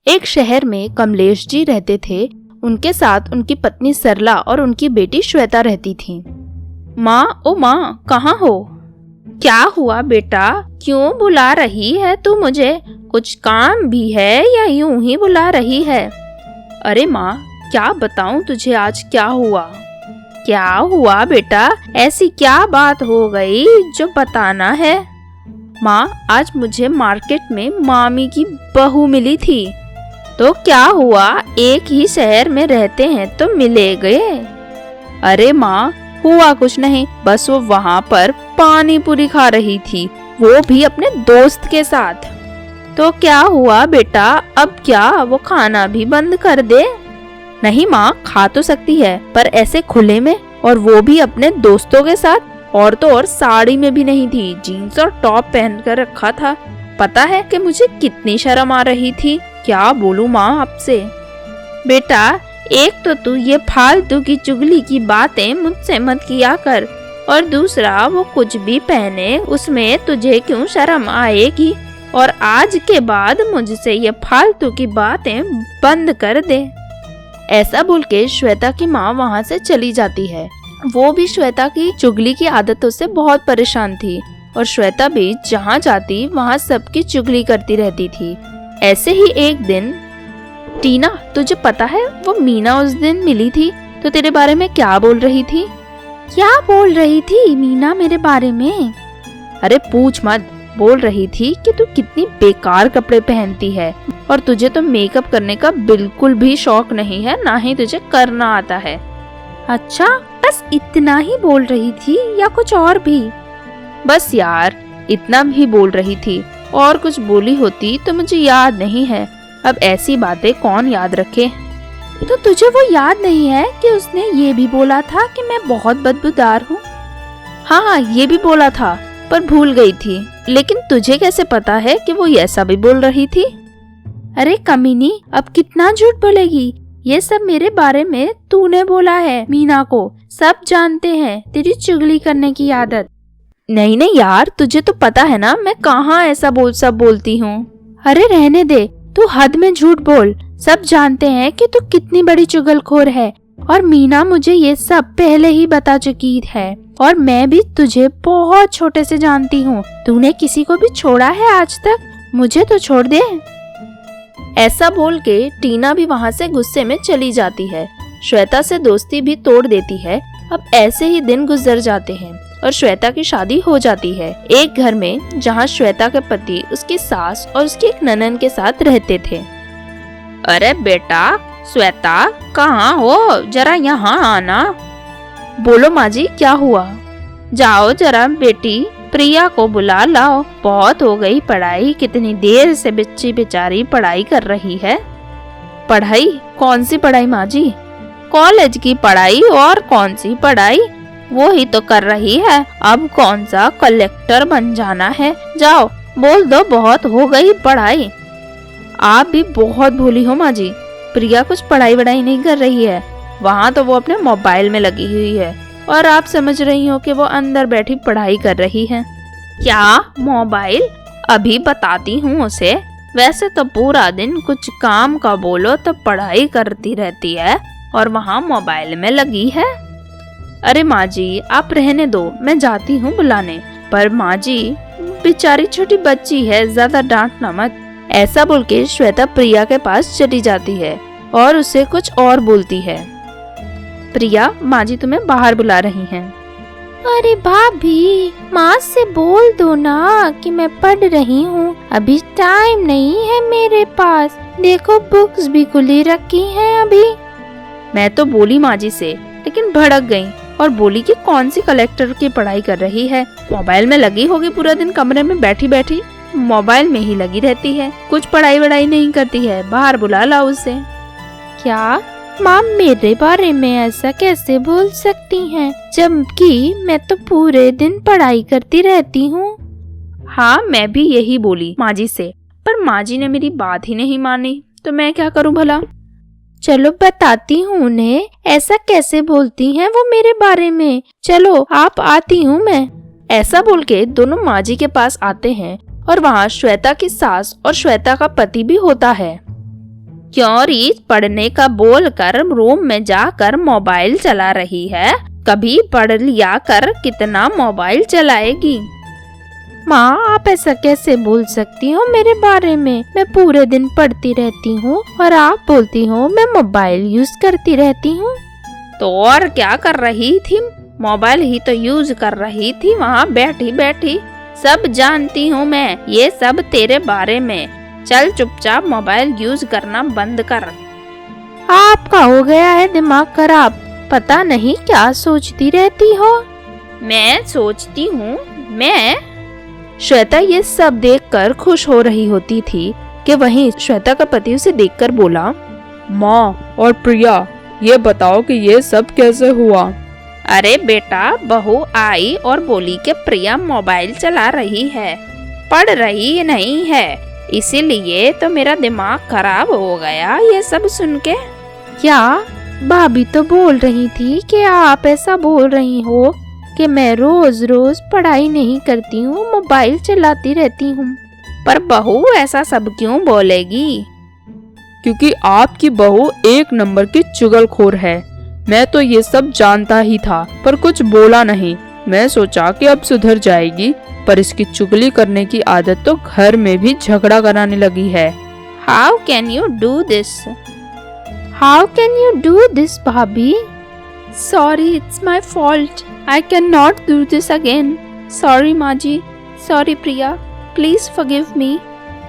एक शहर में कमलेश जी रहते थे। उनके साथ उनकी पत्नी सरला और उनकी बेटी श्वेता रहती थी। माँ, ओ माँ, कहाँ हो? क्या हुआ बेटा, क्यों बुला रही है तू मुझे? कुछ काम भी है या यूं ही बुला रही है? अरे माँ, क्या बताऊं तुझे आज क्या हुआ? क्या हुआ बेटा, ऐसी क्या बात हो गई जो बताना है? माँ, आज मुझे मार्केट में मामी की बहू मिली थी। तो क्या हुआ, एक ही शहर में रहते हैं तो मिले गए? अरे माँ, हुआ कुछ नहीं, बस वो वहाँ पर पानी पूरी खा रही थी, वो भी अपने दोस्त के साथ। तो क्या हुआ बेटा, अब क्या वो खाना भी बंद कर दे? नहीं माँ, खा तो सकती है, पर ऐसे खुले में, और वो भी अपने दोस्तों के साथ। और तो और साड़ी में भी नहीं थी, जीन्स और टॉप पहन कर रखा था। पता है कि मुझे कितनी शर्म आ रही थी। क्या बोलूं माँ आपसे? बेटा, एक तो तू ये फालतू की चुगली की बातें मुझसे मत किया कर, और दूसरा वो कुछ भी पहने उसमें तुझे क्यों शर्म आएगी? और आज के बाद मुझसे ये फालतू की बातें बंद कर दे। ऐसा बोल के श्वेता की माँ वहाँ से चली जाती है। वो भी श्वेता की चुगली की आदतों से बहुत परेशान थी, और श्वेता भी जहाँ जाती वहाँ सबकी चुगली करती रहती थी। ऐसे ही एक दिन, टीना, तुझे पता है वो मीना उस दिन मिली थी तो तेरे बारे में क्या बोल रही थी? क्या बोल रही थी मीना मेरे बारे में? अरे पूछ मत, बोल रही थी कि तू कितनी बेकार कपड़े पहनती है, और तुझे तो मेकअप करने का बिल्कुल भी शौक नहीं है, ना ही तुझे करना आता है। अच्छा, बस इतना ही बोल रही थी या कुछ और भी? बस यार, इतना भी बोल रही थी, और कुछ बोली होती तो मुझे याद नहीं है। अब ऐसी बातें कौन याद रखे? तो तुझे वो याद नहीं है कि उसने ये भी बोला था कि मैं बहुत बदबूदार हूँ? हाँ, ये भी बोला था, पर भूल गई थी। लेकिन तुझे कैसे पता है कि वो ऐसा भी बोल रही थी? अरे कमीनी, अब कितना झूठ बोलेगी? ये सब मेरे बारे में तूने बोला है मीना को, सब जानते हैं तेरी चुगली करने की आदत। नहीं नहीं यार, तुझे तो पता है ना मैं कहाँ ऐसा सब बोलती हूँ। अरे रहने दे, तू हद में झूठ बोल। सब जानते हैं कि तू कितनी बड़ी चुगलखोर है, और मीना मुझे ये सब पहले ही बता चुकी है, और मैं भी तुझे बहुत छोटे से जानती हूँ। तूने किसी को भी छोड़ा है आज तक? मुझे तो छोड़ दे। ऐसा बोल के टीना भी वहाँ से गुस्से में चली जाती है। श्वेता से दोस्ती भी तोड़ देती है। अब ऐसे ही दिन गुजर जाते हैं और श्वेता की शादी हो जाती है एक घर में, जहाँ श्वेता के पति, उसकी सास और उसकी एक ननद के साथ रहते थे। अरे बेटा श्वेता, कहाँ हो? जरा यहाँ आना। बोलो माँ जी, क्या हुआ? जाओ जरा बेटी प्रिया को बुला लाओ, बहुत हो गई पढ़ाई, कितनी देर से बच्ची बेचारी पढ़ाई कर रही है। पढ़ाई? कौन सी पढ़ाई माँ जी? कॉलेज की पढ़ाई। और कौन सी पढ़ाई? वो ही तो कर रही है, अब कौन सा कलेक्टर बन जाना है। जाओ बोल दो, बहुत हो गई पढ़ाई। आप भी बहुत भोली हो माँ जी, प्रिया कुछ पढ़ाई वढ़ाई नहीं कर रही है, वहाँ तो वो अपने मोबाइल में लगी हुई है, और आप समझ रही हो कि वो अंदर बैठी पढ़ाई कर रही है। क्या मोबाइल? अभी बताती हूँ उसे। वैसे तो पूरा दिन कुछ काम का बोलो तो पढ़ाई करती रहती है, और वहाँ मोबाइल में लगी है। अरे माँ जी आप रहने दो, मैं जाती हूँ बुलाने। पर माँ जी बेचारी छोटी बच्ची है, ज्यादा डांटना मत। ऐसा बोल के श्वेता प्रिया के पास चली जाती है और उसे कुछ और बोलती है। प्रिया, माँ जी तुम्हें बाहर बुला रही हैं। अरे भाभी, माँ से बोल दो ना कि मैं पढ़ रही हूँ, अभी टाइम नहीं है मेरे पास। देखो बुक्स भी खुली रखी हैं अभी। मैं तो बोली माँ जी से, लेकिन भड़क गई और बोली कि कौन सी कलेक्टर की पढ़ाई कर रही है, मोबाइल में लगी होगी, पूरा दिन कमरे में बैठी बैठी मोबाइल में ही लगी रहती है, कुछ पढ़ाई वढ़ाई नहीं करती है, बाहर बुला लाओ उसे। क्या माँ मेरे बारे में ऐसा कैसे बोल सकती हैं, जबकि मैं तो पूरे दिन पढ़ाई करती रहती हूँ। हाँ मैं भी यही बोली माँ जी से, पर माँ जी ने मेरी बात ही नहीं मानी, तो मैं क्या करूँ भला। चलो बताती हूँ उन्हें ऐसा कैसे बोलती हैं वो मेरे बारे में। चलो आप आती हूँ मैं। ऐसा बोल के दोनों माँ जी के पास आते हैं और वहाँ श्वेता की सास और श्वेता का पति भी होता है। क्यों रीत पढ़ने का बोल कर रूम में जाकर मोबाइल चला रही है? कभी पढ़ लिया कर, कितना मोबाइल चलाएगी? माँ, आप ऐसा कैसे बोल सकती हो मेरे बारे में? मैं पूरे दिन पढ़ती रहती हूँ और आप बोलती हो मैं मोबाइल यूज करती रहती हूँ। तो और क्या कर रही थी? मोबाइल ही तो यूज कर रही थी वहाँ बैठी बैठी। सब जानती हूँ मैं ये सब तेरे बारे में। चल चुपचाप मोबाइल यूज करना बंद कर। आपका हो गया है दिमाग खराब, पता नहीं क्या सोचती रहती हो। मैं सोचती हूँ मैं? श्वेता ये सब देखकर खुश हो रही होती थी कि वहीं श्वेता का पति उसे देखकर बोला, माँ और प्रिया, ये बताओ कि ये सब कैसे हुआ? अरे बेटा, बहू आई और बोली कि प्रिया मोबाइल चला रही है, पढ़ रही नहीं है, इसीलिए तो मेरा दिमाग खराब हो गया ये सब सुन के। क्या भाभी तो बोल रही थी कि आप ऐसा बोल रही हो कि मैं रोज रोज पढ़ाई नहीं करती हूँ, मोबाइल चलाती रहती हूँ। पर बहू ऐसा सब क्यों बोलेगी? क्योंकि आपकी बहू एक नंबर की चुगलखोर है। मैं तो ये सब जानता ही था पर कुछ बोला नहीं। मैं सोचा कि अब सुधर जाएगी, पर इसकी चुगली करने की आदत तो घर में भी झगड़ा कराने लगी है। How can you do this? How can you do this, भाभी? Sorry, it's my fault. I cannot do this again. Sorry, माँ जी. Sorry, Priya. Please forgive me.